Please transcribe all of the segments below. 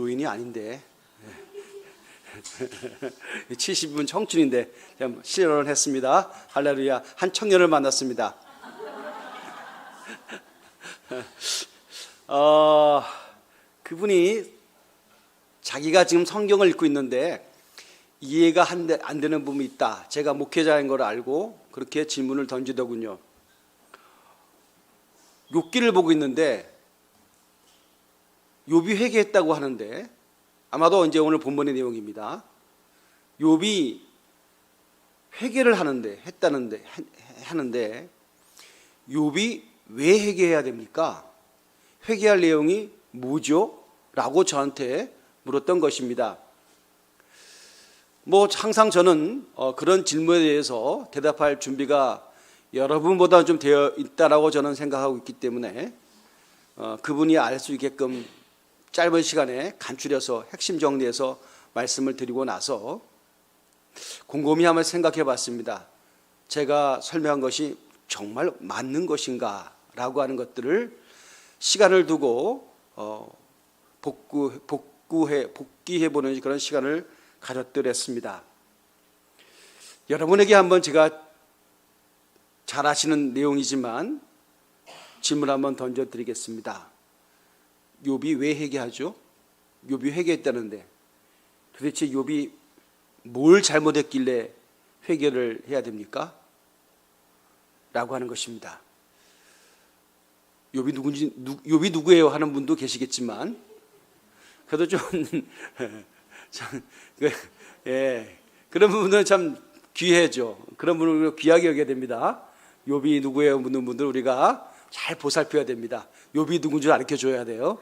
노인이 아닌데 70은 청춘인데 실현을 했습니다. 할렐루야. 한 청년을 만났습니다. 그분이 자기가 지금 성경을 읽고 있는데 이해가 안 되는 부분이 있다. 제가 목회자인 걸 알고 그렇게 질문을 던지더군요. 욥기를 보고 있는데 욥이 회개했다고 하는데, 아마도 이제 오늘 본문의 내용입니다. 욥이 회개를 하는데 욥이 왜 회개해야 됩니까? 회개할 내용이 뭐죠? 라고 저한테 물었던 것입니다. 항상 저는 그런 질문에 대해서 대답할 준비가 여러분보다 좀 되어 있다라고 저는 생각하고 있기 때문에 그분이 알 수 있게끔 짧은 시간에 간추려서 핵심 정리해서 말씀을 드리고 나서 곰곰이 한번 생각해 봤습니다. 제가 설명한 것이 정말 맞는 것인가 라고 하는 것들을 시간을 두고 복귀해 보는 그런 시간을 가졌더랬습니다. 여러분에게 한번 제가 잘 아시는 내용이지만 질문 한번 던져드리겠습니다. 욥이 왜 회개하죠? 욥이 회개했다는데 도대체 욥이 뭘 잘못했길래 회개를 해야 됩니까? 라고 하는 것입니다. 욥이 누구예요? 하는 분도 계시겠지만 그래도 그런 부분은 참 귀해죠. 그런 분을 귀하게 여겨야 됩니다. 욥이 누구예요? 묻는 분들 우리가 잘 보살펴야 됩니다. 욥이 누군지 가르쳐줘야 돼요.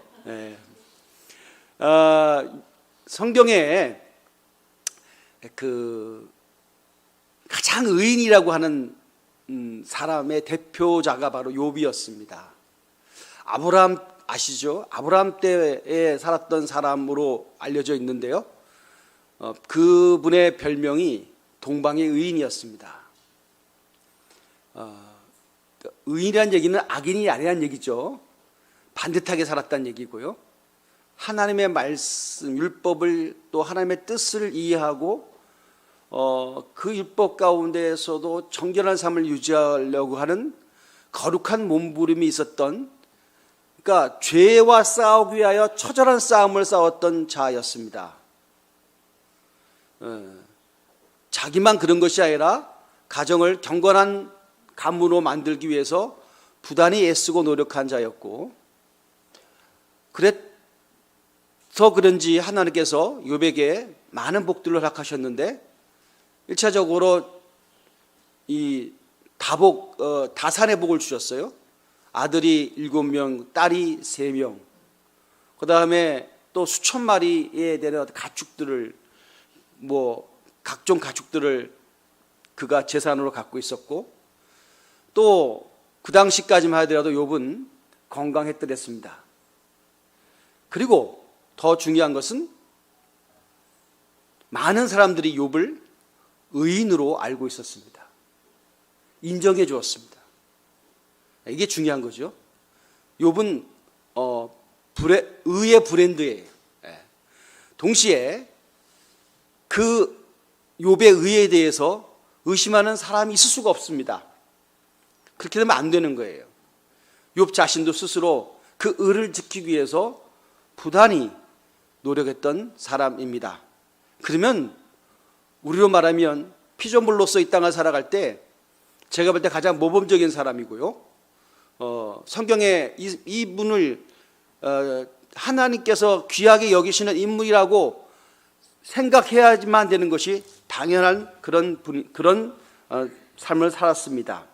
성경에 가장 의인이라고 하는 사람의 대표자가 바로 욥이었습니다. 아브라함 아시죠? 아브라함 때에 살았던 사람으로 알려져 있는데요. 그분의 별명이 동방의 의인이었습니다. 의인이라는 얘기는 악인이 아니라는 얘기죠. 반듯하게 살았다는 얘기고요. 하나님의 말씀, 율법을 또 하나님의 뜻을 이해하고 그 율법 가운데에서도 정결한 삶을 유지하려고 하는 거룩한 몸부림이 있었던, 그러니까 죄와 싸우기 위하여 처절한 싸움을 싸웠던 자였습니다. 자기만 그런 것이 아니라 가정을 경건한 가문으로 만들기 위해서 부단히 애쓰고 노력한 자였고, 그래서 그런지 하나님께서 욥에게 많은 복들을 허락하셨는데 1차적으로 이 다산의 복을 주셨어요. 아들이 7명, 딸이 3명, 그 다음에 또 수천 마리에 되는 가축들을, 각종 가축들을 그가 재산으로 갖고 있었고, 또 그 당시까지만 하더라도 욥은 건강했더랬습니다. 그리고 더 중요한 것은 많은 사람들이 욥을 의인으로 알고 있었습니다. 인정해 주었습니다. 이게 중요한 거죠. 욥은 의의 브랜드예요. 동시에 그 욥의 의에 대해서 의심하는 사람이 있을 수가 없습니다. 그렇게 되면 안 되는 거예요. 욥 자신도 스스로 그 의를 지키기 위해서 부단히 노력했던 사람입니다. 그러면 우리로 말하면 피조물로서 이 땅을 살아갈 때 제가 볼 때 가장 모범적인 사람이고요. 성경에 이분을 하나님께서 귀하게 여기시는 인물이라고 생각해야지만 되는 것이 당연한 그런 삶을 살았습니다.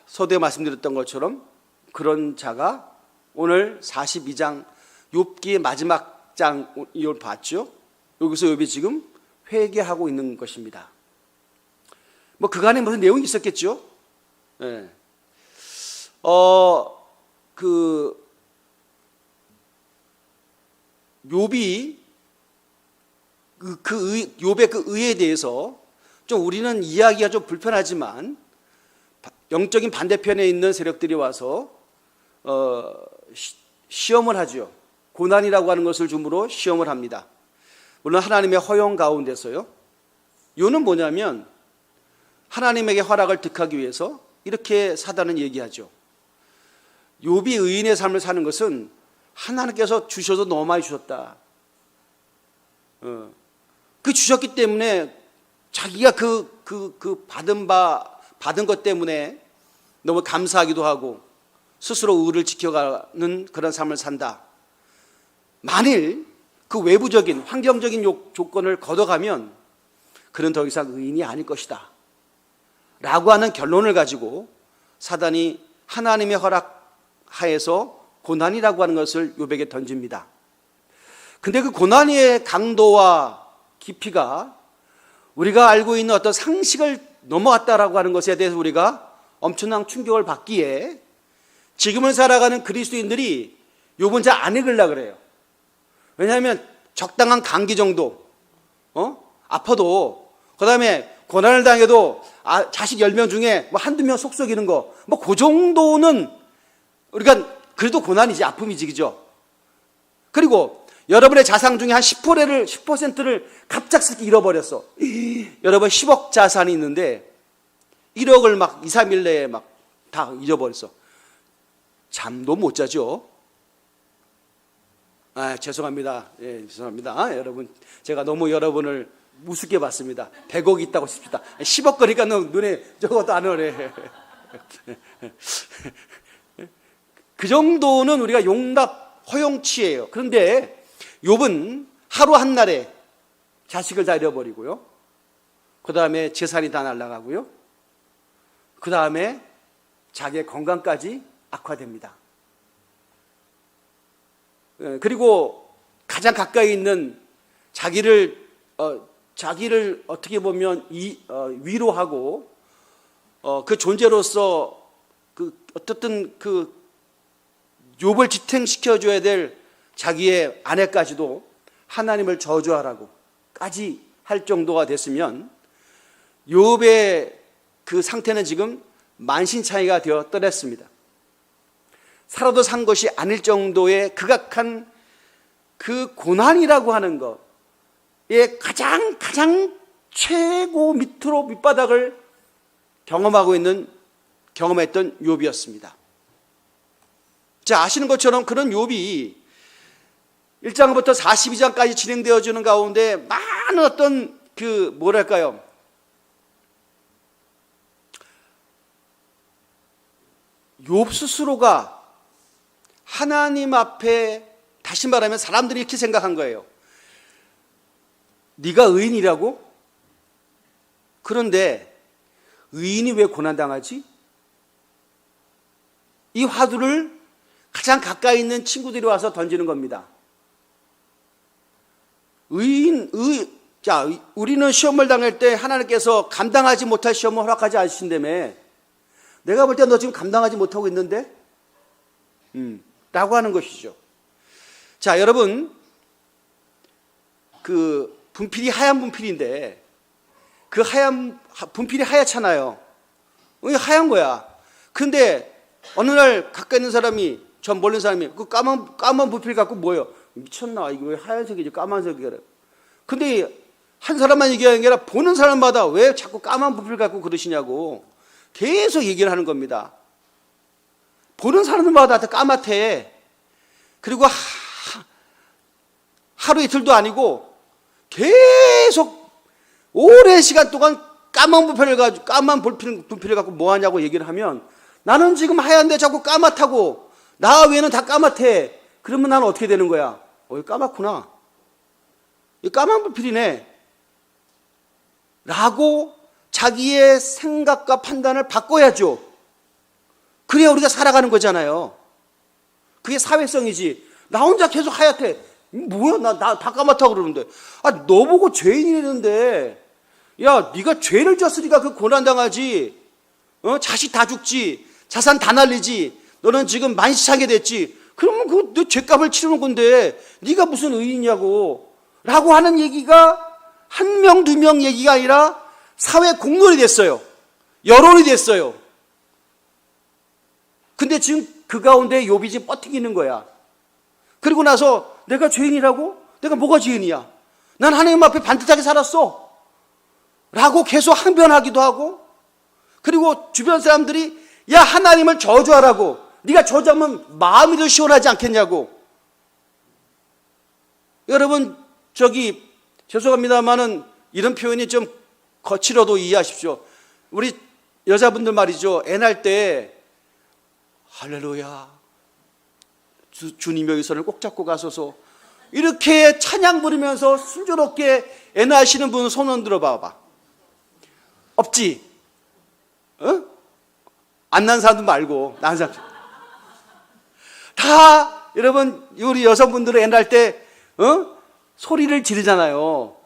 서두에 말씀드렸던 것처럼 그런 자가 오늘 42장 욥기의 마지막 장을 봤죠. 여기서 욥이 지금 회개하고 있는 것입니다. 그간에 무슨 내용이 있었겠죠. 욥이 욥의 그 의에 대해서 좀 우리는 이해하기가 좀 불편하지만 영적인 반대편에 있는 세력들이 와서 시험을 하죠. 고난이라고 하는 것을 줌으로 시험을 합니다. 물론 하나님의 허용 가운데서요. 이유는 뭐냐면 하나님에게 허락을 득하기 위해서 이렇게 사단은 얘기하죠. 욥이 의인의 삶을 사는 것은 하나님께서 주셔서 너무 많이 주셨다. 그 주셨기 때문에 자기가 받은 것 때문에 너무 감사하기도 하고 스스로 의를 지켜가는 그런 삶을 산다. 만일 그 외부적인 환경적인 조건을 걷어가면 그는 더 이상 의인이 아닐 것이다 라고 하는 결론을 가지고 사단이 하나님의 허락하에서 고난이라고 하는 것을 욥에게 던집니다. 근데 그 고난의 강도와 깊이가 우리가 알고 있는 어떤 상식을 넘어갔다라고 하는 것에 대해서 우리가 엄청난 충격을 받기에 지금을 살아가는 그리스도인들이 욥은 잘 안 읽으려고 그래요. 왜냐하면 적당한 감기 정도, 아파도, 그 다음에 고난을 당해도 자식 10명 중에 뭐 한두 명 속썩이는 거, 뭐 그 정도는 우리가 그래도 고난이지, 아픔이지, 그죠? 그리고 여러분의 자산 중에 한 10%를 갑작스럽게 잃어버렸어. 여러분 10억 자산이 있는데 1억을 막 2, 3일 내에 막 다 잊어버렸어. 잠도 못 자죠? 죄송합니다. 예, 죄송합니다. 여러분, 제가 너무 여러분을 우습게 봤습니다. 100억 있다고 칩시다. 10억 거니까 눈에 저것도 안 오네. 그 정도는 우리가 용납, 허용치예요. 그런데 욥은 하루 한날에 자식을 다 잃어버리고요. 그 다음에 재산이 다 날아가고요. 그 다음에 자기의 건강까지 악화됩니다. 그리고 가장 가까이 있는 자기를 어떻게 보면 위로하고 그 존재로서 어떻든 욥을 지탱시켜줘야 될 자기의 아내까지도 하나님을 저주하라고까지 할 정도가 됐으면 욥의 그 상태는 지금 만신창이가 되어 떠났습니다. 살아도 산 것이 아닐 정도의 극악한 그 고난이라고 하는 것의 가장 최고 밑바닥을 경험했던 욥이었습니다. 자, 아시는 것처럼 그런 욥이 1장부터 42장까지 진행되어지는 가운데 많은 어떤 욥 스스로가 하나님 앞에, 다시 말하면 사람들이 이렇게 생각한 거예요. 네가 의인이라고? 그런데 의인이 왜 고난당하지? 이 화두를 가장 가까이 있는 친구들이 와서 던지는 겁니다. 우리는 시험을 당할 때 하나님께서 감당하지 못할 시험을 허락하지 않으신다며. 내가 볼 때 너 지금 감당하지 못하고 있는데? 라고 하는 것이죠. 자, 여러분, 그 분필이 하얀 분필인데 그 하얀 분필이 하얗잖아요. 하얀 거야. 근데 어느 날 가까이 있는 사람이, 전 모르는 사람이 그 까만 분필 갖고 뭐예요? 미쳤나? 이거 왜 하얀색이지 까만색이래. 근데 한 사람만 얘기하는 게 아니라 보는 사람마다 왜 자꾸 까만 분필 갖고 그러시냐고 계속 얘기를 하는 겁니다. 보는 사람들마다 다 까맣대. 그리고 하루 이틀도 아니고 계속 오랜 시간 동안 까만 분필을 갖고 뭐 하냐고 얘기를 하면, 나는 지금 하얀데 자꾸 까맣다고, 나 외에는 다 까맣대. 그러면 나는 어떻게 되는 거야? 이거 까맣구나. 이 까만 분필이네. 라고 자기의 생각과 판단을 바꿔야죠. 그래야 우리가 살아가는 거잖아요. 그게 사회성이지. 나 혼자 계속 하얗대. 뭐야, 나 다 까맣다고 그러는데. 너 보고 죄인이라는데. 야, 네가 죄를 졌으니까 그 고난당하지. 자식 다 죽지. 자산 다 날리지. 너는 지금 만시창게 됐지. 그러면 너 죄값을 치르는 건데 네가 무슨 의인이냐고. 라고 하는 얘기가 한 명, 두 명 얘기가 아니라 사회 공론이 됐어요. 여론이 됐어요. 근데 지금 그 가운데 욥이 지금 뻗튀기는 거야. 그리고 나서 내가 죄인이라고? 내가 뭐가 죄인이야? 난 하나님 앞에 반듯하게 살았어 라고 계속 항변하기도 하고, 그리고 주변 사람들이 야 하나님을 저주하라고, 네가 저주하면 마음이 더 시원하지 않겠냐고. 여러분 죄송합니다만은 이런 표현이 좀 거칠어도 이해하십시오. 우리 여자분들 말이죠, 애 낳을 때 할렐루야 주님 여기 손을 꼭 잡고 가소서 이렇게 찬양 부르면서 순조롭게 애 낳으시는 분은 손 흔들어 봐봐. 없지? 안 난 사람도 말고 난 사람 다. 여러분 우리 여성분들은 애 낳을 때 소리를 지르잖아요.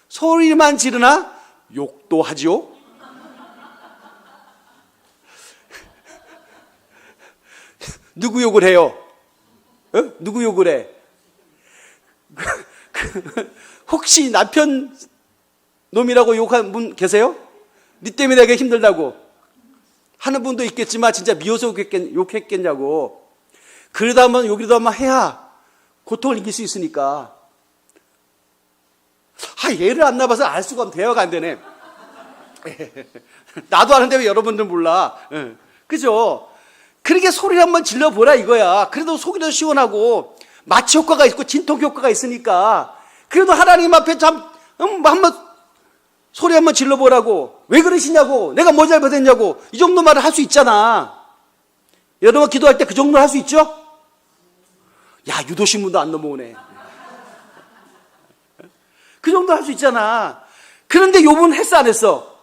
소리만 지르나 욕도 하죠. 누구 욕을 해요? 누구 욕을 해? 혹시 남편 놈이라고 욕한 분 계세요? 니 때문에 내가 힘들다고 하는 분도 있겠지만 진짜 미워서 욕했겠냐고. 그러다 한번 욕이라도 한번 해야 고통을 이길 수 있으니까. 얘를 안 낳아봐서 알 수가 없네. 대화가 안 되네. 나도 아는데 왜 여러분들 몰라? 그죠? 그렇게 소리를 한번 질러보라 이거야. 그래도 속이 더 시원하고 마취 효과가 있고 진통 효과가 있으니까. 그래도 하나님 앞에 한번 소리 한번 질러보라고. 왜 그러시냐고. 내가 뭐 잘못했냐고. 이 정도 말을 할 수 있잖아. 여러분 기도할 때 그 정도 할 수 있죠? 야 유도신문도 안 넘어오네. 그 정도 할 수 있잖아. 그런데 욥은 했어 안 했어?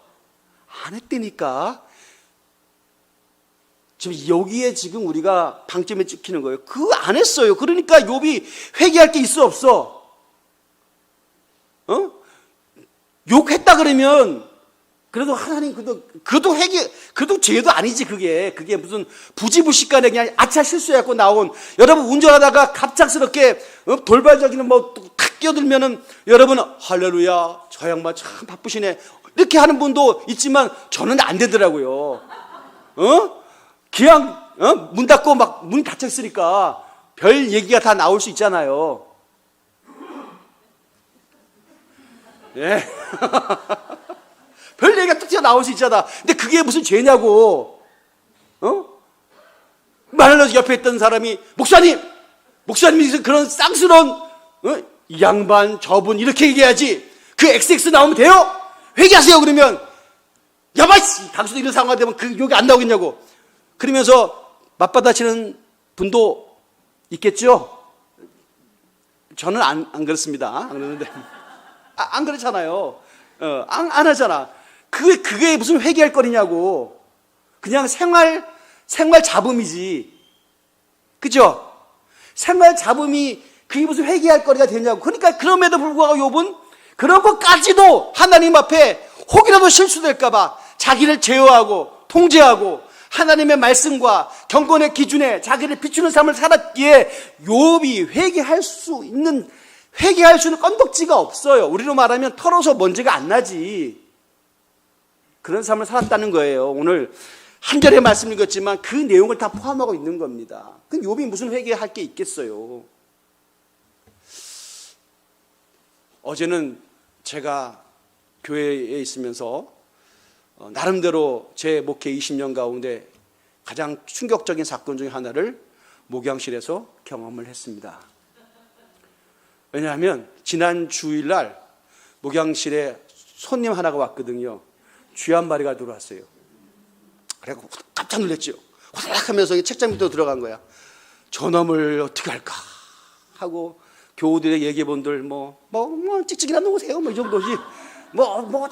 안 했다니까. 지금 여기에 지금 우리가 방점에 찍히는 거예요. 그거 안 했어요. 그러니까 욥이 회개할 게 있어 없어? 욕했다 그러면 그래도 하나님 그래도 회개, 그래도 죄도 아니지. 그게 무슨 부지불식간에 그냥 아차 실수해갖고 나온. 여러분 운전하다가 갑작스럽게 돌발적인 탁 끼어들면은 여러분 할렐루야 저 양반 참 바쁘시네 이렇게 하는 분도 있지만 저는 안 되더라고요. 그냥 문 닫고 막 문이 닫혀 있으니까 별 얘기가 다 나올 수 있잖아요. 예. 별 얘기가 뚝 튀어나올 수 있잖아. 근데 그게 무슨 죄냐고. 말로 옆에 있던 사람이 목사님이 그런 쌍스러운 이 양반 저분 이렇게 얘기해야지. 그 XX 나오면 돼요? 회개하세요. 그러면 야마씨 당신도 이런 상황이 되면 그 욕이 안 나오겠냐고. 그러면서 맞받아치는 분도 있겠죠? 저는 안 그렇습니다. 안 그러는데 안 그렇잖아요. 안 하잖아. 그게 무슨 회개할 거리냐고. 그냥 생활 잡음이지. 그죠? 생활 잡음이 그게 무슨 회개할 거리가 되냐고. 그러니까 그럼에도 불구하고 욥은 그런 것까지도 하나님 앞에 혹이라도 실수될까봐 자기를 제어하고 통제하고 하나님의 말씀과 경건의 기준에 자기를 비추는 삶을 살았기에 욥이 회개할 수 있는 건덕지가 없어요. 우리로 말하면 털어서 먼지가 안 나지. 그런 삶을 살았다는 거예요. 오늘 한 절의 말씀 읽었지만 그 내용을 다 포함하고 있는 겁니다. 그럼 욥이 무슨 회개할 게 있겠어요? 어제는 제가 교회에 있으면서 나름대로 제 목회 20년 가운데 가장 충격적인 사건 중에 하나를 목양실에서 경험을 했습니다. 왜냐하면 지난 주일날 목양실에 손님 하나가 왔거든요. 쥐 한 마리가 들어왔어요. 그래서 깜짝 놀랐죠. 호들락 하면서 책장 밑으로 들어간 거야. 저놈을 어떻게 할까 하고 교우들의 얘기본들 찍찍이나 놓으세요. 이 정도지.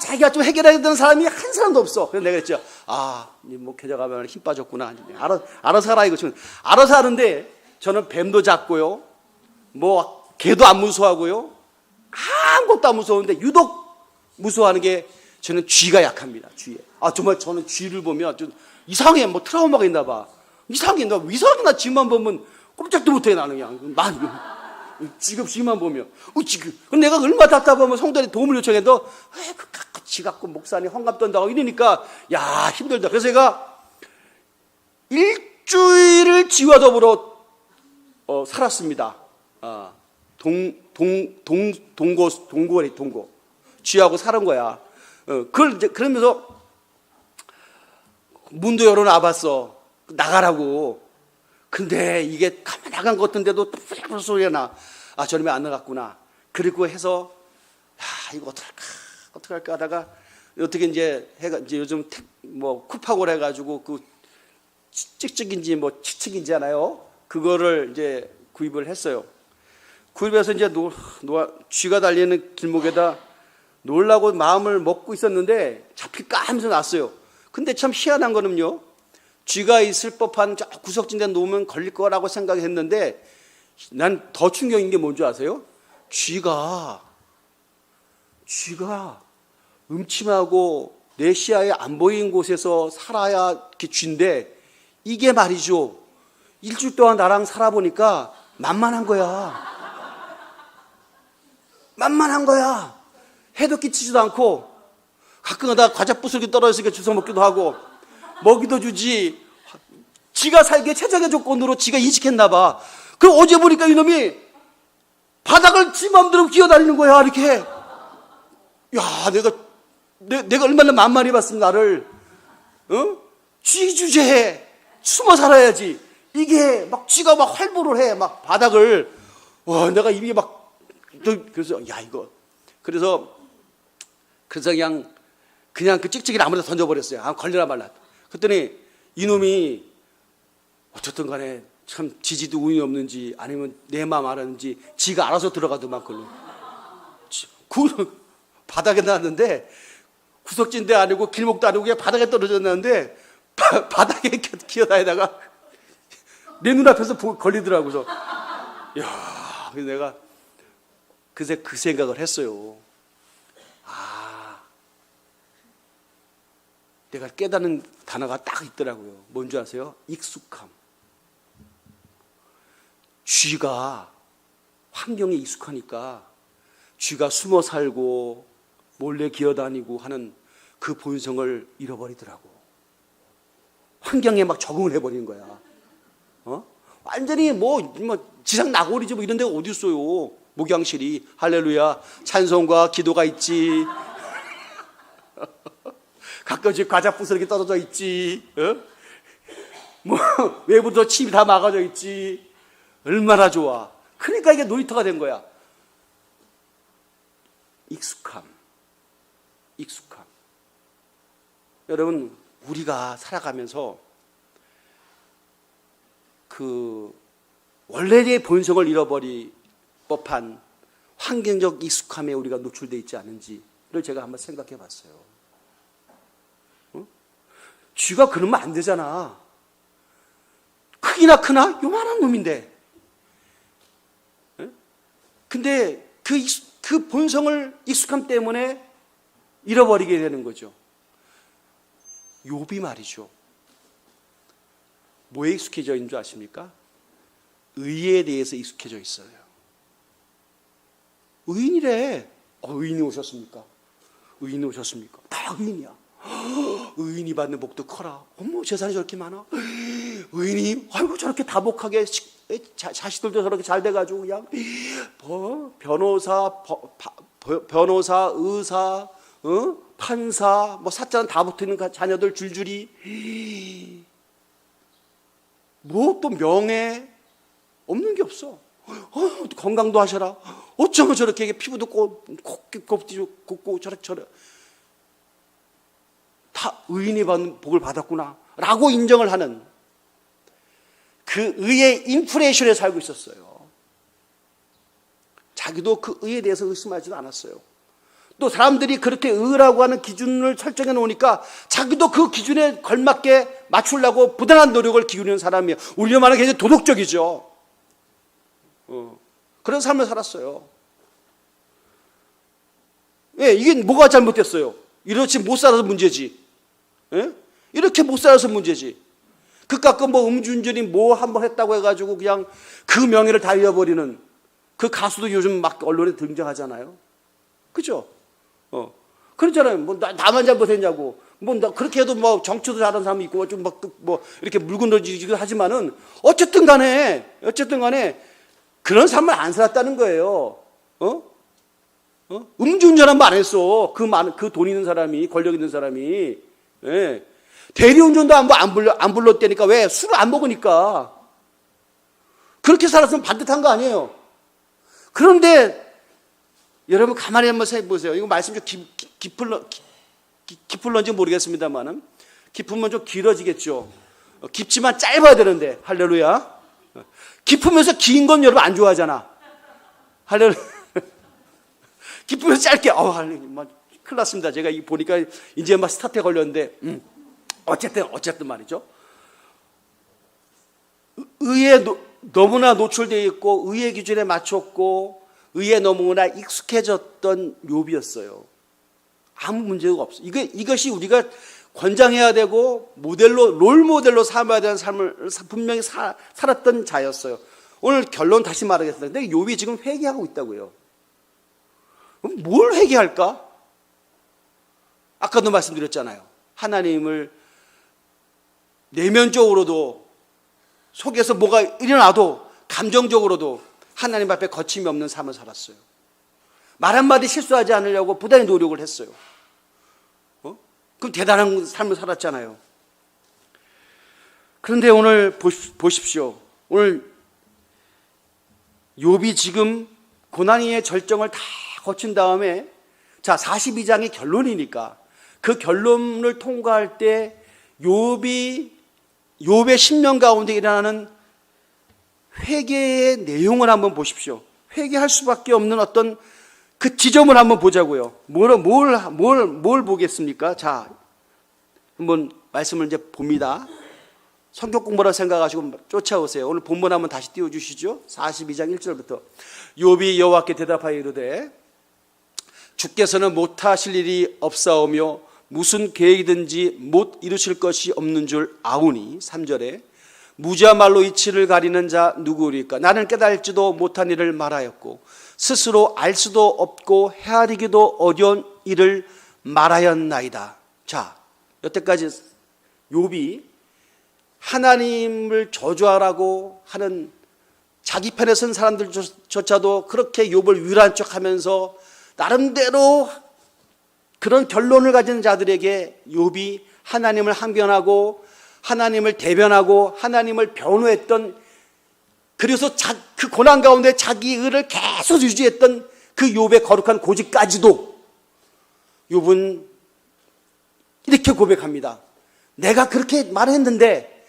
자기가 좀 해결해야 되는 사람이 한 사람도 없어. 그래서 내가 그랬죠. 니 목회자 가면 힘 빠졌구나. 알아서 하라 이거. 알아서 하는데 저는 뱀도 잡고요. 개도 안 무서워하고요. 아무것도 안 무서운데 유독 무서워하는 게 저는 쥐가 약합니다. 쥐에. 정말 저는 쥐를 보면 좀 이상해. 트라우마가 있나 봐. 이상하게 나 쥐만 보면 꼼짝도 못해 나는 그냥. 지금 쥐만 보면. 지금. 내가 얼마나 답답하면 성도한테 도움을 요청해도 쥐 갖고 목사님 헝갑 떤다고 이러니까 힘들다. 그래서 제가 일주일을 쥐와 더불어 살았습니다. 동고. 쥐하고 사는 거야. 그걸 이제 그러면서 문도 열어놔봤어. 나가라고. 근데 이게 가만 나간 것 같은데도 또 소리가 나. 아, 저놈이 안 나갔구나. 그리고 해서, 이거 어떡할까 하다가, 어떻게 이제 요즘 쿠팡을 해가지고 그 찍찍인지 치측인지 하나요? 그거를 이제 구입을 했어요. 구입해서 이제 쥐가 달리는 길목에다 놀라고 마음을 먹고 있었는데 잡힐까 하면서 났어요. 근데 참 희한한 거는요, 쥐가 있을 법한 저 구석진 데 놓으면 걸릴 거라고 생각했는데, 난 더 충격인 게 뭔지 아세요? 쥐가 음침하고 내 시야에 안 보이는 곳에서 살아야 이렇게 쥐인데, 이게 말이죠, 일주일 동안 나랑 살아보니까 만만한 거야. 만만한 거야. 해도 끼치지도 않고, 가끔가다 과자 부스러기 떨어졌으니까 주워 먹기도 하고, 먹이도 주지. 지가 살기에 최적의 조건으로 지가 인식했나 봐. 그럼 어제 보니까 이놈이 바닥을 지 맘대로 기어다니는 거야, 이렇게. 야, 내가 얼마나 만만히 봤으면 나를, 쥐 주제에 숨어 살아야지. 이게 막 쥐가 막 활보를 해, 막 바닥을. 와, 내가 입이 막, 그래서, 그래서 그냥 그 찍찍이를 아무데나 던져버렸어요. 걸려라 말라. 그랬더니 이놈이 어쨌든 간에 참 지지도 운이 없는지 아니면 내 마음 알았는지 지가 알아서 들어가더만 걸로. 바닥에 놨는데, 구석진도 아니고 길목도 아니고 그냥 바닥에 떨어졌는데, 바닥에 기어다니다가 내 눈앞에서 걸리더라고. 그래서 그래서 내가 그새 그 생각을 했어요. 내가 깨닫는 단어가 딱 있더라고요. 뭔지 아세요? 익숙함. 쥐가 환경에 익숙하니까 쥐가 숨어 살고 몰래 기어다니고 하는 그 본성을 잃어버리더라고. 환경에 막 적응을 해버리는 거야. 완전히 지상 나골이지 이런 데가 어디 있어요. 목양실이 할렐루야 찬송과 기도가 있지. 가끔씩 과자 부스러기 떨어져 있지. 외부도 침이 다 막아져 있지. 얼마나 좋아. 그러니까 이게 놀이터가 된 거야. 익숙함. 여러분, 우리가 살아가면서 그 원래의 본성을 잃어버릴 법한 환경적 익숙함에 우리가 노출되어 있지 않은지를 제가 한번 생각해 봤어요. 쥐가 그러면 안 되잖아. 크기나 크나? 요만한 놈인데. 근데 그 본성을 익숙함 때문에 잃어버리게 되는 거죠. 욥이 말이죠. 뭐에 익숙해져 있는 줄 아십니까? 의에 대해서 익숙해져 있어요. 의인이래. 의인이 오셨습니까? 의인이 오셨습니까? 다 의인이야. 의인이 받는 복도 커라. 어머, 재산이 저렇게 많아. 의인이 저렇게 다복하게 자식들도 저렇게 잘 돼가지고 그냥 변호사, 의사, 판사, 사자는 다 붙어있는 자녀들 줄줄이. 또 명예 없는 게 없어. 건강도 하셔라. 어쩌면 저렇게 피부도 곱고 저렇게 다 의인이 받는 복을 받았구나 라고 인정을 하는 그 의의 인프레이션에 살고 있었어요. 자기도 그 의에 대해서 의심하지도 않았어요. 또 사람들이 그렇게 의라고 하는 기준을 설정해 놓으니까 자기도 그 기준에 걸맞게 맞추려고 부단한 노력을 기울이는 사람이에요. 우리로 말하면 굉장히 도덕적이죠. 그런 삶을 살았어요. 이게 뭐가 잘못됐어요? 이렇게 못 살아서 문제지. 이렇게 못 살아서 문제지. 그깟 음주운전이 한번 했다고 해가지고 그냥 그 명예를 다 잃어버리는 그 가수도 요즘 막 언론에 등장하잖아요. 그죠? 그렇잖아요. 나만 잘못했냐고. 그렇게 해도 정치도 잘하는 사람이 있고 이렇게 물건너지기도 하지만은 어쨌든 간에 그런 삶을 안 살았다는 거예요. 음주운전 한 번 안 했어. 그 돈 있는 사람이, 권력 있는 사람이. 예. 대리운전도 안 불렀다니까. 왜? 술을 안 먹으니까. 그렇게 살았으면 반듯한 거 아니에요. 그런데 여러분 가만히 한번 생각해 보세요. 이거 말씀 좀 깊을런지 모르겠습니다만은 깊으면 좀 길어지겠죠. 깊지만 짧아야 되는데 할렐루야. 깊으면서 긴 건 여러분 안 좋아하잖아. 할렐루야. 깊으면서 짧게 할렐루야. 큰일 났습니다. 제가 이 보니까 이제 막 스타트에 걸렸는데 어쨌든 말이죠. 의에 너무나 노출되어 있고 의의 기준에 맞췄고 의에 너무나 익숙해졌던 욥이었어요. 아무 문제가 없어요. 이것이 우리가 권장해야 되고 롤 모델로 삼아야 되는 삶을 분명히 살았던 자였어요. 오늘 결론 다시 말하겠습니다. 근데 욥이 지금 회개하고 있다고요. 그럼 뭘 회개할까? 아까도 말씀드렸잖아요. 하나님을 내면적으로도 속에서 뭐가 일어나도 감정적으로도 하나님 앞에 거침이 없는 삶을 살았어요. 말 한마디 실수하지 않으려고 부단히 노력을 했어요. 그럼 대단한 삶을 살았잖아요. 그런데 오늘 보십시오. 오늘 욥이 지금 고난의 절정을 다 거친 다음에 42장이 결론이니까 그 결론을 통과할 때 욥의 심령 가운데 일어나는 회개의 내용을 한번 보십시오. 회개할 수밖에 없는 어떤 그 지점을 한번 보자고요. 뭘 보겠습니까? 자, 한번 말씀을 이제 봅니다. 성경 공부라 생각하시고 쫓아오세요. 오늘 본문 한번 다시 띄워주시죠. 42장 1절부터. 욥이 여호와께 대답하여 이르되 주께서는 못하실 일이 없사오며 무슨 계획이든지 못 이루실 것이 없는 줄 아오니. 3절에 무지한 말로 이치를 가리는 자 누구리까? 나는 깨달지도 못한 일을 말하였고 스스로 알 수도 없고 헤아리기도 어려운 일을 말하였나이다. 자, 여태까지 욥이 하나님을 저주하라고 하는 자기 편에 선 사람들조차도 그렇게 욥을 위로한 척하면서 나름대로 그런 결론을 가진 자들에게 욥이 하나님을 항변하고 하나님을 대변하고 하나님을 변호했던, 그래서 그 고난 가운데 자기 의를 계속 유지했던 그 욥의 거룩한 고집까지도 욥은 이렇게 고백합니다. 내가 그렇게 말했는데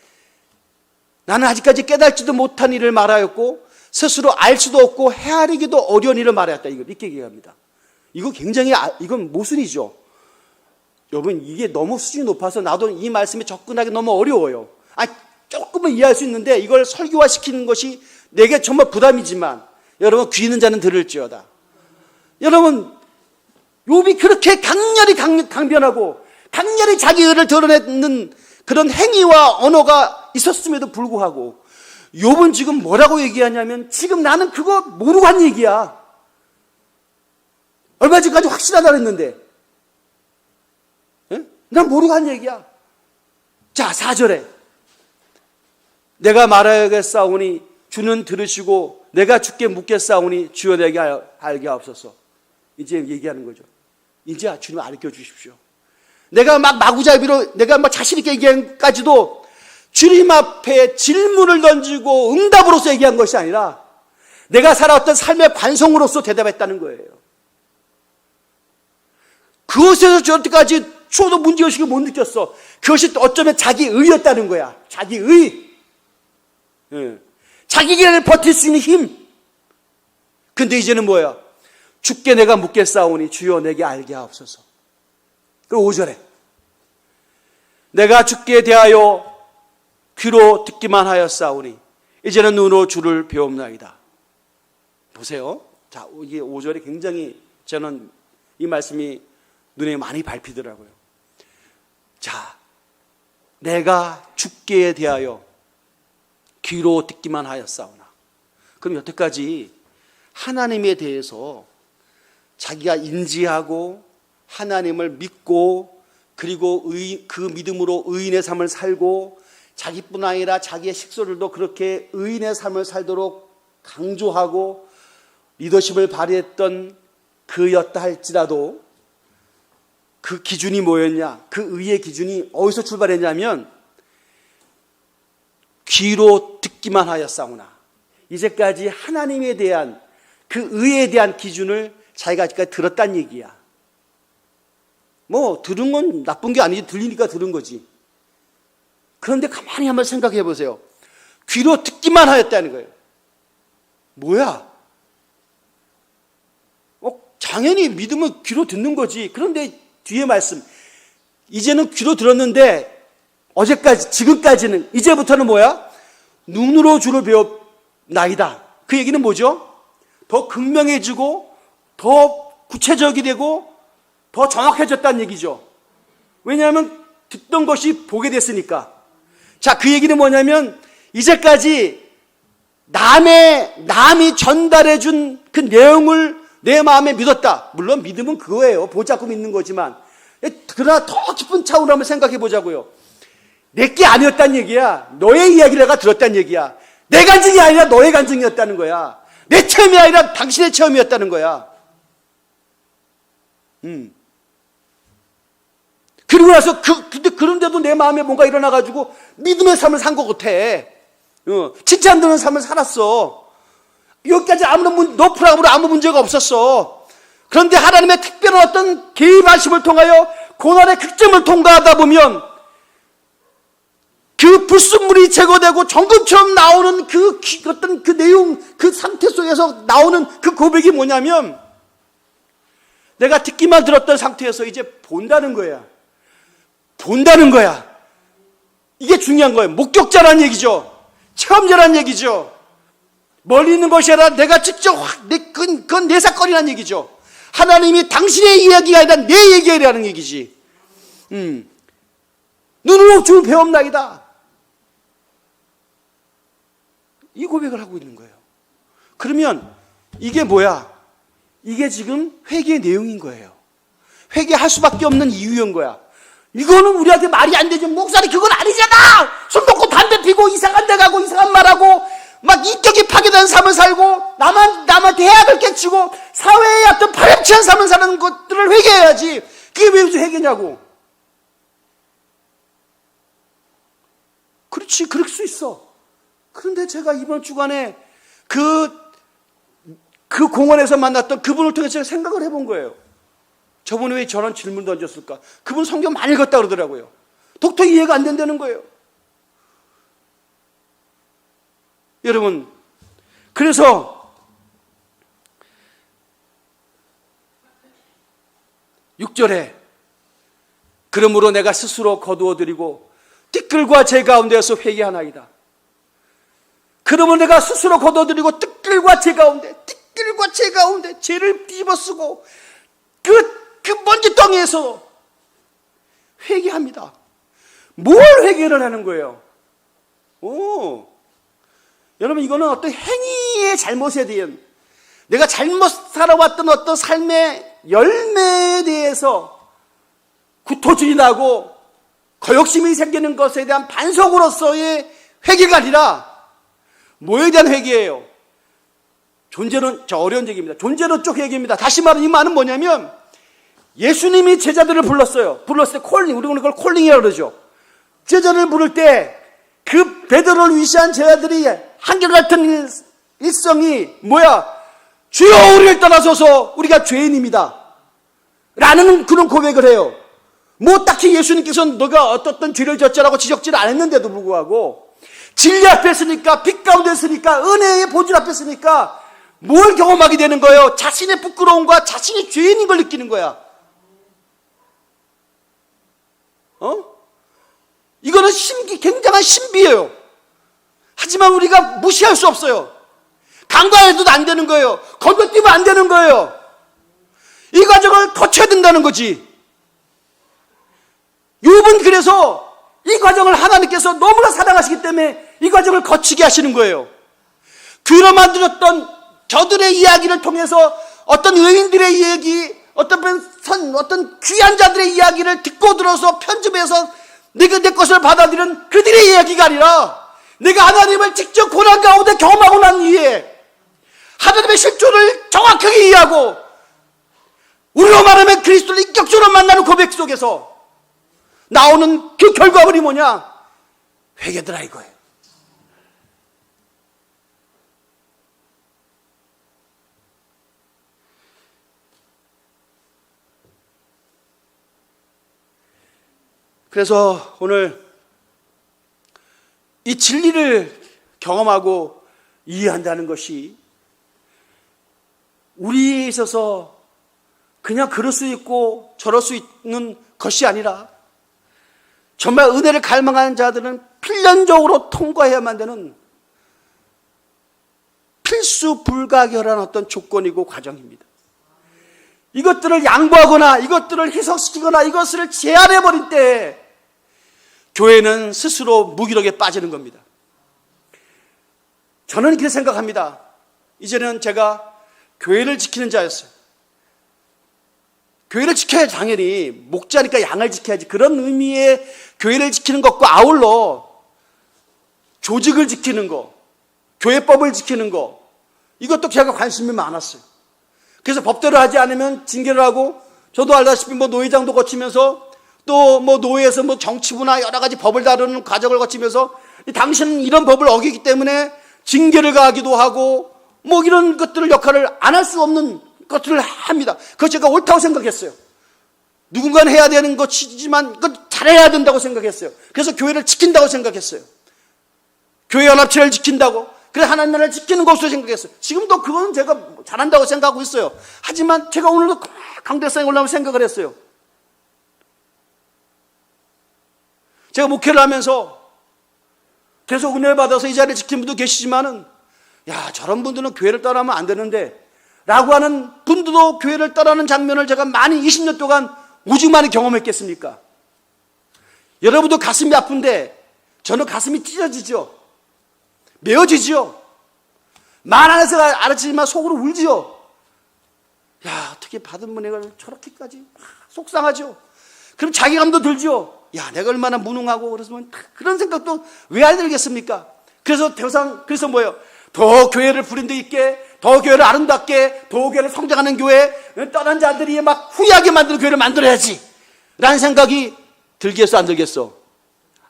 나는 아직까지 깨달지도 못한 일을 말하였고 스스로 알 수도 없고 헤아리기도 어려운 일을 말하였다. 이렇게 얘기합니다. 이거 굉장히 이건 모순이죠. 여러분, 이게 너무 수준이 높아서 나도 이 말씀에 접근하기 너무 어려워요. 조금은 이해할 수 있는데 이걸 설교화시키는 것이 내게 정말 부담이지만 여러분 귀 있는 자는 들을지어다. 여러분, 욥이 그렇게 강렬히 강변하고 강렬히 자기 의를 드러내는 그런 행위와 언어가 있었음에도 불구하고 욥은 지금 뭐라고 얘기하냐면 지금 나는 그거 모르고 한 얘기야. 얼마 전까지 확실하다 그랬는데 난 모르고 한 얘기야. 자, 4절에 내가 말하겠사오니 주는 들으시고 내가 주께 묻겠사오니 주여 내게 알게 하옵소서. 이제 얘기하는 거죠. 이제 주님 알려 주십시오. 내가 막 마구잡이로 내가 막 자신 있게 얘기한까지도 주님 앞에 질문을 던지고 응답으로서 얘기한 것이 아니라 내가 살아왔던 삶의 반성으로서 대답했다는 거예요. 그것에서 저때까지 추워도 문제의식을 못 느꼈어. 그것이 또 어쩌면 자기 의였다는 거야. 자기 의. 자기 길을 버틸 수 있는 힘. 근데 이제는 뭐야? 주께 내가 묻겠사오니 주여 내게 알게 하옵소서. 그리고 5절에 내가 주께 대하여 귀로 듣기만 하였사오니 이제는 눈으로 주를 배움나이다. 보세요. 자, 이게 5절에 굉장히 저는 이 말씀이 눈에 많이 밟히더라고요. 자, 내가 주께 대하여 귀로 듣기만 하였사오나. 그럼 여태까지 하나님에 대해서 자기가 인지하고 하나님을 믿고 그리고 그 믿음으로 의인의 삶을 살고 자기뿐 아니라 자기의 식소들도 그렇게 의인의 삶을 살도록 강조하고 리더십을 발휘했던 그였다 할지라도 그 기준이 뭐였냐? 그 의의 기준이 어디서 출발했냐면 귀로 듣기만 하였사오나 이제까지 하나님에 대한 그 의에 대한 기준을 자기가 아직까지 들었단 얘기야. 뭐 들은 건 나쁜 게 아니지. 들리니까 들은 거지. 그런데 가만히 한번 생각해 보세요. 귀로 듣기만 하였다는 거예요. 뭐야? 당연히 믿으면 귀로 듣는 거지. 그런데 뒤에 말씀, 이제는 귀로 들었는데 어제까지, 지금까지는, 이제부터는 뭐야? 눈으로 주를 배웠나이다. 그 얘기는 뭐죠? 더 극명해지고 더 구체적이 되고 더 정확해졌다는 얘기죠. 왜냐하면 듣던 것이 보게 됐으니까. 자, 그 얘기는 뭐냐면 이제까지 남이 전달해 준 그 내용을 내 마음에 믿었다. 물론 믿음은 그거예요. 보자고 믿는 거지만. 그러나 더 깊은 차원으로 한번 생각해 보자고요. 내게 아니었단 얘기야. 너의 이야기를 내가 들었단 얘기야. 내 간증이 아니라 너의 간증이었다는 거야. 내 체험이 아니라 당신의 체험이었다는 거야. 그리고 나서 근데 그런데도 내 마음에 뭔가 일어나가지고 믿음의 삶을 산 것 같아. 칭찬되는 삶을 살았어. 여기까지 아무런 너 프로그램으로 아무 문제가 없었어. 그런데 하나님의 특별한 어떤 개입하심을 통하여 고난의 극점을 통과하다 보면 그 불순물이 제거되고 정금처럼 나오는 그 어떤 그 내용, 그 상태 속에서 나오는 그 고백이 뭐냐면 내가 듣기만 들었던 상태에서 이제 본다는 거야. 본다는 거야. 이게 중요한 거예요. 목격자란 얘기죠. 체험자란 얘기죠. 멀리 있는 것이 아니라 내가 직접 그건 내 사건이란 얘기죠. 하나님이 당신의 이야기가 아니라 내 얘기라는 얘기지. 눈으로 주를 배웠나이다. 이 고백을 하고 있는 거예요. 그러면 이게 뭐야? 이게 지금 회개의 내용인 거예요. 회개할 수밖에 없는 이유인 거야. 이거는 우리한테 말이 안 되죠. 목사님 그건 아니잖아. 술 먹고 담배 피고 이상한 데 가고 이상한 말하고 막 인격이 파괴된 삶을 살고 남한테 해악을 끼치고 사회의 어떤 파렴치한 삶을 사는 것들을 회개해야지. 그게 왜 무슨 회개냐고. 그렇지, 그럴 수 있어. 그런데 제가 이번 주간에 그 공원에서 만났던 그분을 통해서 제가 생각을 해본 거예요. 저분이 왜 저런 질문 던졌을까? 그분 성경 많이 읽었다 그러더라고요. 도저히 이해가 안 된다는 거예요. 여러분, 그래서 6절에 그러므로 내가 스스로 거두어드리고 띠끌과 제 가운데에서 회개하나이다. 그러므로 내가 스스로 거두어드리고 띠끌과 제 가운데 죄를 뒤집어쓰고 그 먼지덩이에서 회개합니다. 뭘 회개를 하는 거예요? 여러분, 이거는 어떤 행위의 잘못에 대한, 내가 잘못 살아왔던 어떤 삶의 열매에 대해서 구토질이 나고 거욕심이 생기는 것에 대한 반성으로서의 회개가 아니라 뭐에 대한 회개예요? 존재론, 어려운 얘기입니다. 존재론 쪽 회개입니다. 다시 말하면 이 말은 뭐냐면 예수님이 제자들을 불렀어요. 불렀을 때 우리는 그걸 콜링이라고 그러죠. 제자를 부를 때 그 베드로를 위시한 제자들이 한결같은 일성이 뭐야? 주여 우리를 떠나소서, 우리가 죄인입니다 라는 그런 고백을 해요. 뭐 딱히 예수님께서는 너가 어떤 죄를 졌자라고 지적질을 안 했는데도 불구하고 진리 앞에 있으니까, 빛 가운데 있으니까, 은혜의 본질 앞에 있으니까 뭘 경험하게 되는 거예요? 자신의 부끄러움과 자신이 죄인인 걸 느끼는 거야. 이거는 굉장한 신비예요. 하지만 우리가 무시할 수 없어요. 간과해도 안 되는 거예요. 건너뛰면 안 되는 거예요. 이 과정을 거쳐야 된다는 거지. 욥은 그래서 이 과정을 하나님께서 너무나 사랑하시기 때문에 이 과정을 거치게 하시는 거예요. 귀로 만들었던 저들의 이야기를 통해서 어떤 의인들의 이야기, 어떤 귀한 자들의 이야기를 듣고 들어서 편집해서 내 것을 받아들이는 그들의 이야기가 아니라 내가 하나님을 직접 고난 가운데 경험하고 난 이후에 복음의 실존을 정확하게 이해하고 우리로 말하면 그리스도를 인격적으로 만나는 고백 속에서 나오는 그 결과물이 뭐냐? 회개더라 이거예요. 그래서 오늘 이 진리를 경험하고 이해한다는 것이 우리에 있어서 그냥 그럴 수 있고 저럴 수 있는 것이 아니라 정말 은혜를 갈망하는 자들은 필연적으로 통과해야만 되는 필수 불가결한 어떤 조건이고 과정입니다. 이것들을 양보하거나 이것들을 희석시키거나 이것을 제한해버릴 때 교회는 스스로 무기력에 빠지는 겁니다. 저는 이렇게 생각합니다. 이제는 제가 교회를 지키는 자였어요. 교회를 지켜야 당연히 목자니까 양을 지켜야지, 그런 의미의 교회를 지키는 것과 아울러 조직을 지키는 거, 교회법을 지키는 거, 이것도 제가 관심이 많았어요. 그래서 법대로 하지 않으면 징계를 하고, 저도 알다시피 노회장도 거치면서 또 노회에서 정치부나 여러 가지 법을 다루는 과정을 거치면서 당신은 이런 법을 어기기 때문에 징계를 가하기도 하고 이런 것들을 역할을 안 할 수 없는 것들을 합니다. 그거 제가 옳다고 생각했어요. 누군가는 해야 되는 것이지만 그건 잘해야 된다고 생각했어요. 그래서 교회를 지킨다고 생각했어요. 교회 연합체를 지킨다고, 그래서 하나님 나라를 지키는 것으로 생각했어요. 지금도 그건 제가 잘한다고 생각하고 있어요. 하지만 제가 오늘도 강대상에 올라오면 생각을 했어요. 제가 목회를 하면서 계속 은혜를 받아서 이 자리를 지킨 분도 계시지만은, 야, 저런 분들은 교회를 떠나면 안 되는데 라고 하는 분들도 교회를 떠나는 장면을 제가 많이 20년 동안 오직 많이 경험했겠습니까? 여러분도 가슴이 아픈데 저는 가슴이 찢어지죠. 메어지죠. 말 안에서 알았지만 속으로 울지요. 야, 어떻게 받은 은혜를 저렇게까지 속상하죠. 그럼 자괴감도 들죠. 야, 내가 얼마나 무능하고 그래서 그런 생각도 왜 안 들겠습니까? 그래서 뭐예요? 더 교회를 브랜드 있게, 더 교회를 아름답게, 더 교회를 성장하는 교회, 떠난 자들이 막 후회하게 만드는 교회를 만들어야지 라는 생각이 들겠어, 안 들겠어?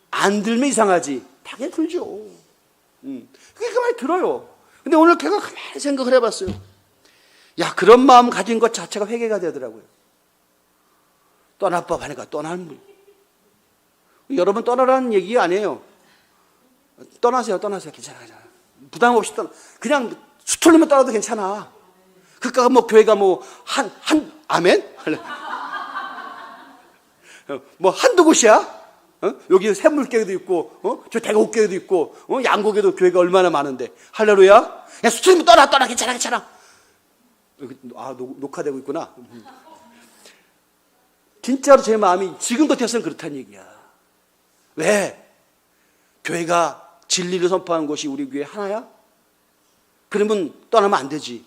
안 들면 이상하지. 당연히 들죠. 그게 가만히 들어요. 근데 오늘 제가 가만히 생각을 해봤어요. 야, 그런 마음 가진 것 자체가 회개가 되더라고요. 떠날 법 하니까 떠나는 분. 여러분 떠나라는 얘기 아니에요. 떠나세요. 괜찮아. 부담 없이 그냥 수틀리면 떠나도 괜찮아. 그러니까 교회가 아멘? 한두 곳이야? 여기 샘물교회도 있고, 저 대곡교회도 있고, 양곡에도 교회가 얼마나 많은데. 할렐루야? 야, 수틀리면 떠나. 괜찮아. 녹화되고 있구나. 진짜로 제 마음이 지금도 돼서는 그렇다는 얘기야. 왜? 교회가 진리를 선포하는 것이 우리 교회 하나야? 그러면 떠나면 안 되지.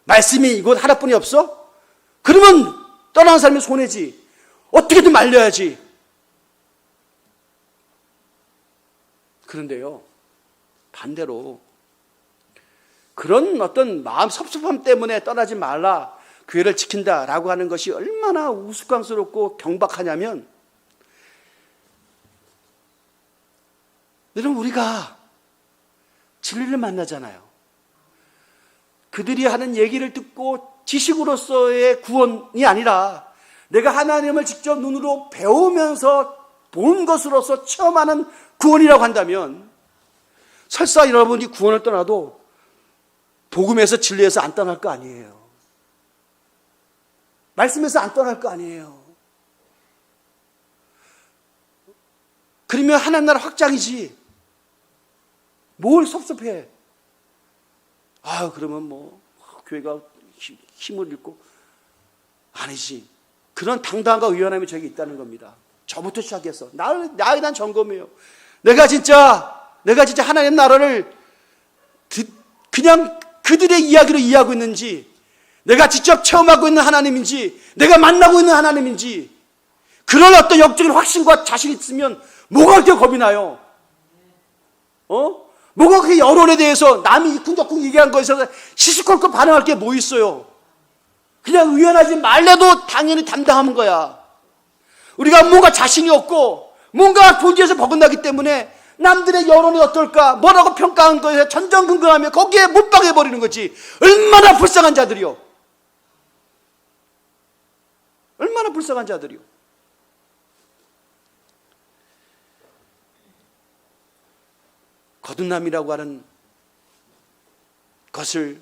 말씀이 이곳 하나뿐이 없어? 그러면 떠나는 사람이 손해지. 어떻게든 말려야지. 그런데요, 반대로 그런 어떤 마음 섭섭함 때문에 떠나지 말라, 교회를 지킨다라고 하는 것이 얼마나 우스꽝스럽고 경박하냐면, 여러분, 우리가 진리를 만나잖아요. 그들이 하는 얘기를 듣고 지식으로서의 구원이 아니라 내가 하나님을 직접 눈으로 배우면서 본 것으로서 체험하는 구원이라고 한다면, 설사 여러분이 구원을 떠나도 복음에서 진리에서 안 떠날 거 아니에요. 말씀에서 안 떠날 거 아니에요. 그러면 하나님 나라 확장이지. 뭘 섭섭해? 그러면 교회가 힘을 잃고. 아니지. 그런 당당함과 의연함이 저에게 있다는 겁니다. 저부터 시작해서 나에 대한 점검이에요. 내가 진짜 하나님 나라를 그냥 그들의 이야기로 이해하고 있는지, 내가 직접 체험하고 있는 하나님인지, 내가 만나고 있는 하나님인지, 그런 어떤 영적인 확신과 자신이 있으면 뭐가 그렇게 겁이 나요? 뭐가 그 여론에 대해서 남이 이쿵저쿵 얘기한 거에서 시시콜콜 반응할 게 뭐 있어요? 그냥 의연하지 말래도 당연히 담당하는 거야. 우리가 뭔가 자신이 없고 뭔가 본질에서 벗어나기 때문에 남들의 여론이 어떨까, 뭐라고 평가한 거에 전전긍긍하며 거기에 몰빵해버리는 거지. 얼마나 불쌍한 자들이요. 얼마나 불쌍한 자들이요. 거듭남이라고 하는 것을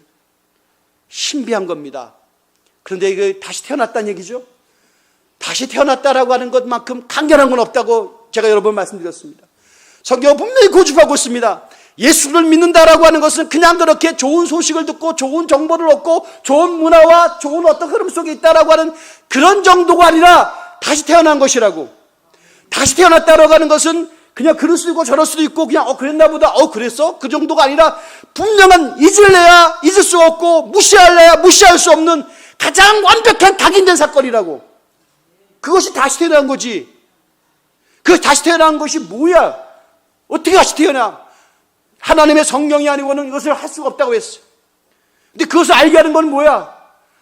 신비한 겁니다. 그런데 이거 다시 태어났다는 얘기죠. 다시 태어났다라고 하는 것만큼 강렬한 건 없다고 제가 여러 번 말씀드렸습니다. 성경은 분명히 고집하고 있습니다. 예수를 믿는다라고 하는 것은 그냥 그렇게 좋은 소식을 듣고 좋은 정보를 얻고 좋은 문화와 좋은 어떤 흐름 속에 있다라고 하는 그런 정도가 아니라 다시 태어난 것이라고. 다시 태어났다라고 하는 것은 그냥 그럴 수도 있고 저럴 수도 있고 그냥 그랬나 보다 그랬어? 그 정도가 아니라 분명한 잊을래야 잊을 수 없고 무시할래야 무시할 수 없는 가장 완벽한 각인된 사건이라고. 그것이 다시 태어난 거지. 그 다시 태어난 것이 뭐야? 어떻게 다시 태어나? 하나님의 성령이 아니고는 이것을 할 수가 없다고 했어요. 근데 그것을 알게 하는 건 뭐야?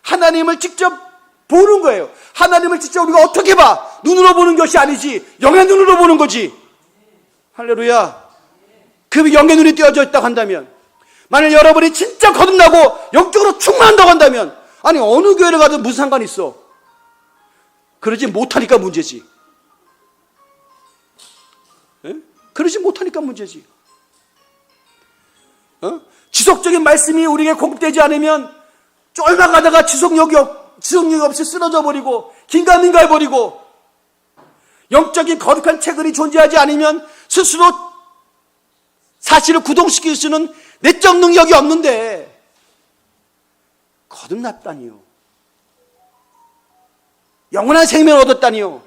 하나님을 직접 보는 거예요. 하나님을 직접 우리가 어떻게 봐? 눈으로 보는 것이 아니지 영의 눈으로 보는 거지. 할렐루야. 그 영의 눈이 띄어져 있다고 한다면, 만약 여러분이 진짜 거듭나고 영적으로 충만한다고 한다면, 아니 어느 교회를 가도 무슨 상관이 있어? 그러지 못하니까 문제지. 에? 그러지 못하니까 문제지. 지속적인 말씀이 우리에게 공급되지 않으면 쫄아가다가 지속력이 없이 쓰러져 버리고 긴가민가 해버리고, 영적인 거룩한 체근이 존재하지 않으면 스스로 사실을 구동시킬 수는 내적 능력이 없는데 거듭났다니요. 영원한 생명을 얻었다니요.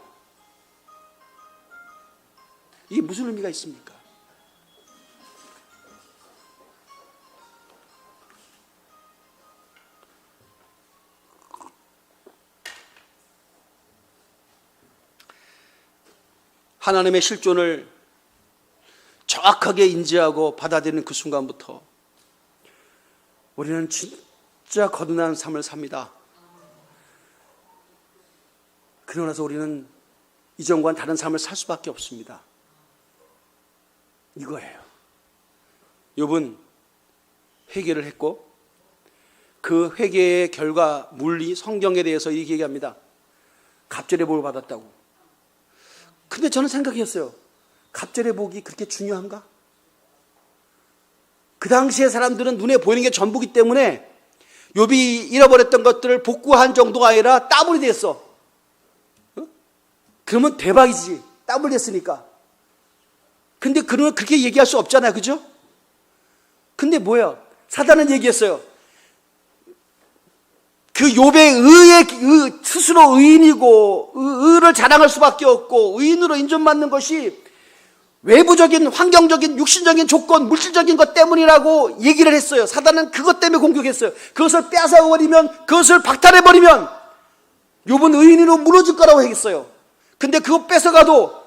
이게 무슨 의미가 있습니까? 하나님의 실존을 정확하게 인지하고 받아들이는 그 순간부터 우리는 진짜 거듭난 삶을 삽니다. 그러고 나서 우리는 이전과는 다른 삶을 살 수밖에 없습니다. 이거예요. 욥은 회개를 했고 그 회개의 결과 물리 성경에 대해서 이렇게 얘기합니다. 갑절의 복을 받았다고. 근데 저는 생각했어요. 갑절의 복이 그렇게 중요한가? 그 당시에 사람들은 눈에 보이는 게 전부기 때문에 욥이 잃어버렸던 것들을 복구한 정도가 아니라 더블이 됐어. 그러면 대박이지. 더블 됐으니까. 근데 그러면 그렇게 얘기할 수 없잖아요. 그죠? 근데 뭐야? 사단은 얘기했어요. 그 욥의 스스로 의인이고 의를 자랑할 수밖에 없고 의인으로 인정받는 것이 외부적인 환경적인 육신적인 조건 물질적인 것 때문이라고 얘기를 했어요. 사단은 그것 때문에 공격했어요. 그것을 뺏어버리면, 그것을 박탈해버리면 욥은 의인으로 무너질 거라고 했어요. 근데 그거 뺏어가도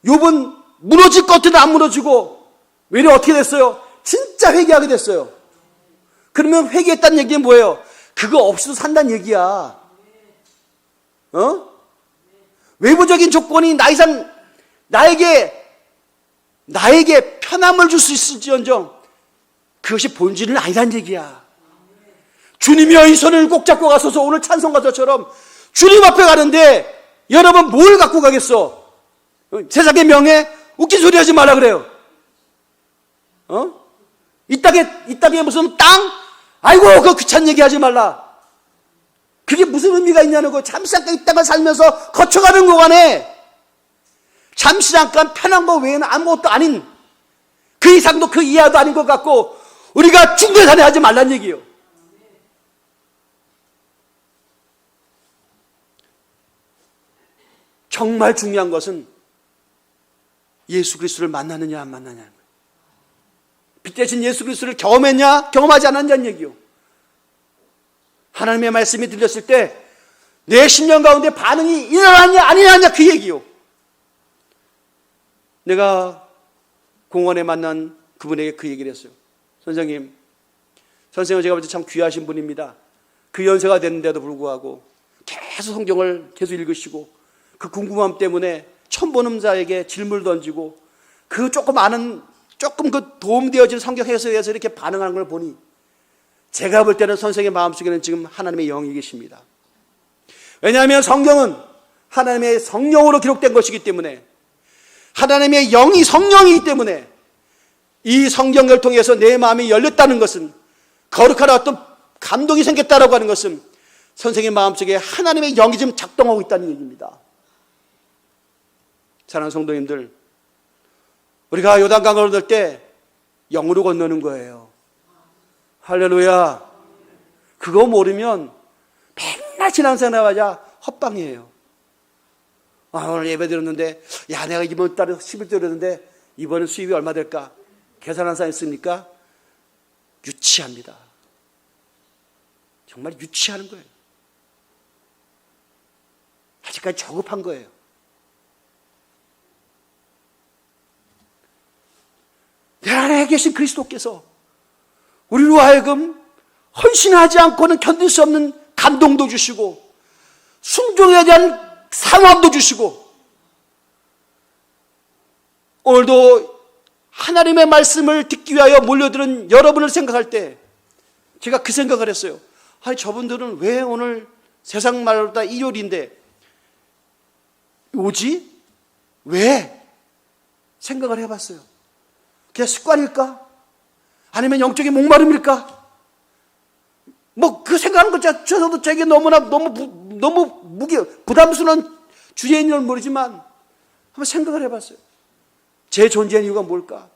욥은 무너질 것 같은데 안 무너지고 외려 어떻게 됐어요? 진짜 회개하게 됐어요. 그러면 회개했다는 얘기는 뭐예요? 그거 없이도 산다는 얘기야. 외부적인 조건이 나에게 편함을 줄 수 있을지언정 그것이 본질은 아니란 얘기야. 주님이여 이 손을 꼭 잡고 가소서. 오늘 찬송 가서처럼 주님 앞에 가는데 여러분 뭘 갖고 가겠어? 세상의 명예? 웃긴 소리 하지 말라 그래요. 이 땅에 무슨 땅? 아이고 그 귀찮은 얘기 하지 말라. 그게 무슨 의미가 있냐는 거. 잠시 잠깐 이 땅을 살면서 거쳐가는 구간에 잠시 잠깐 편한 거 외에는 아무것도 아닌, 그 이상도 그 이하도 아닌 것 같고 우리가 중대산에 하지 말란 얘기예요. 정말 중요한 것은 예수 그리스도를 만나느냐 안 만나냐는 거예요. 빛 대신 예수 그리스도를 경험했냐 경험하지 않았냐는 얘기요. 하나님의 말씀이 들렸을 때 내 심령 가운데 반응이 일어났냐 안 일어났냐 그 얘기요. 내가 공원에 만난 그분에게 그 얘기를 했어요. 선생님, 선생님은 제가 볼 때 참 귀하신 분입니다. 그 연세가 됐는데도 불구하고 계속 성경을 계속 읽으시고 그 궁금함 때문에 처음 보는 자에게 질문을 던지고 그 조금 그 도움되어진 성경 해석에서 이렇게 반응하는 걸 보니 제가 볼 때는 선생의 마음속에는 지금 하나님의 영이 계십니다. 왜냐하면 성경은 하나님의 성령으로 기록된 것이기 때문에, 하나님의 영이 성령이기 때문에 이 성경을 통해서 내 마음이 열렸다는 것은, 거룩한 어떤 감동이 생겼다라고 하는 것은 선생의 마음속에 하나님의 영이 지금 작동하고 있다는 얘기입니다. 사랑하는 성도님들, 우리가 요단강을 건널 때 영으로 건너는 거예요. 할렐루야. 그거 모르면 맨날 신앙생활하자 헛방이에요. 오늘 예배 드렸는데, 야, 내가 이번 달에 10일 드렸는데 이번에 수입이 얼마 될까? 계산한 사람 있습니까? 유치합니다. 정말 유치하는 거예요. 아직까지 저급한 거예요. 내 안에 계신 그리스도께서 우리로 하여금 헌신하지 않고는 견딜 수 없는 감동도 주시고 순종에 대한 상황도 주시고, 오늘도 하나님의 말씀을 듣기 위하여 몰려드는 여러분을 생각할 때 제가 그 생각을 했어요. 아니, 저분들은 왜 오늘 세상 말로 다 일요일인데 오지? 왜? 생각을 해봤어요. 그냥 습관일까? 아니면 영적인 목마름일까? 뭐 그 생각하는 것 자체도 제게 너무 부담스러운 주제인 줄 모르지만 한번 생각을 해봤어요. 제 존재의 이유가 뭘까?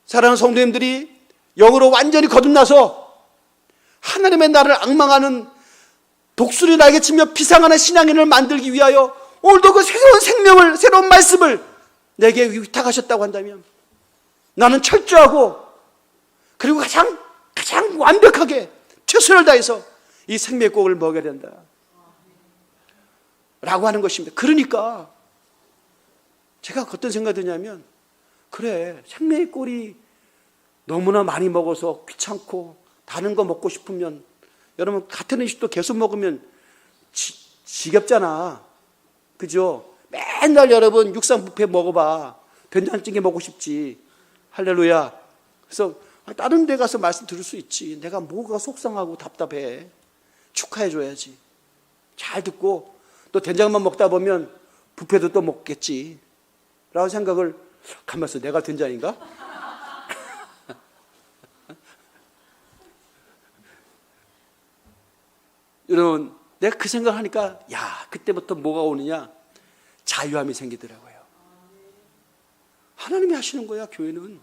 사랑하는 성도님들이 영으로 완전히 거듭나서 하나님의 나를 앙망하는 독수리 날개 치며 피상하는 신앙인을 만들기 위하여 오늘도 그 새로운 생명을, 새로운 말씀을 내게 위탁하셨다고 한다면 나는 철저하고 그리고 가장 완벽하게 최선을 다해서 이 생명의 꽃을 먹여야 된다 라고 하는 것입니다. 그러니까 제가 어떤 생각이 드냐면, 그래, 생명의 꼴이 너무나 많이 먹어서 귀찮고 다른 거 먹고 싶으면, 여러분 같은 음식도 계속 먹으면 지겹잖아. 그죠? 맨날 여러분 육상 뷔페 먹어봐. 된장찌개 먹고 싶지. 할렐루야. 그래서 다른 데 가서 말씀 들을 수 있지. 내가 뭐가 속상하고 답답해. 축하해줘야지. 잘 듣고 또 된장만 먹다 보면 뷔페도 또 먹겠지 라고 생각을, 가만있어, 내가 된장인가? 여러분, 내가 그 생각을 하니까, 야, 그때부터 뭐가 오느냐? 자유함이 생기더라고요. 하나님이 하시는 거야, 교회는.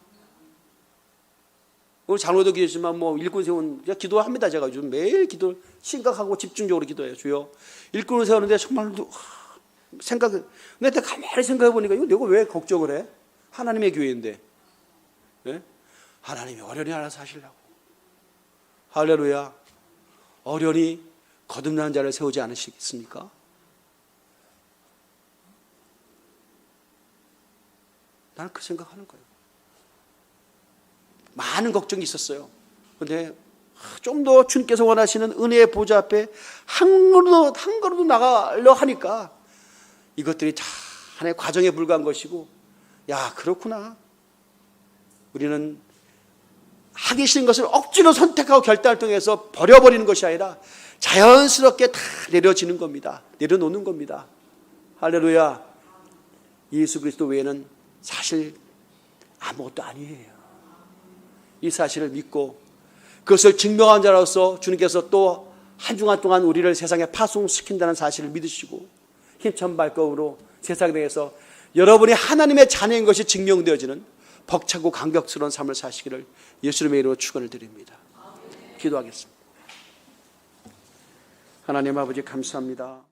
오늘 장로도 기도했지만 일꾼 세운, 기도합니다. 제가 요즘 매일 기도 심각하고 집중적으로 기도해요. 주여, 일꾼을 세우는데 정말 근데 내가 가만히 생각해 보니까 이거 내가 왜 걱정을 해? 하나님의 교회인데. 네? 하나님이 어련히 알아서 하시려고. 할렐루야. 어련히 거듭난 자를 세우지 않으시겠습니까? 나는 그 생각하는 거예요. 많은 걱정이 있었어요. 그런데 좀 더 주님께서 원하시는 은혜의 보좌 앞에 한 걸음도 나가려 하니까 이것들이 다 하나의 과정에 불과한 것이고, 야, 그렇구나. 우리는 하기 싫은 것을 억지로 선택하고 결단을 통해서 버려버리는 것이 아니라 자연스럽게 다 내려지는 겁니다. 내려놓는 겁니다. 할렐루야. 예수 그리스도 외에는 사실 아무것도 아니에요. 이 사실을 믿고 그것을 증명한 자로서 주님께서 또 한 주간 동안 우리를 세상에 파송시킨다는 사실을 믿으시고 힘찬 발걸음으로 세상에 대해서 여러분이 하나님의 자녀인 것이 증명되어지는 벅차고 감격스러운 삶을 사시기를 예수님의 이름으로 축원을 드립니다. 기도하겠습니다. 하나님 아버지, 감사합니다.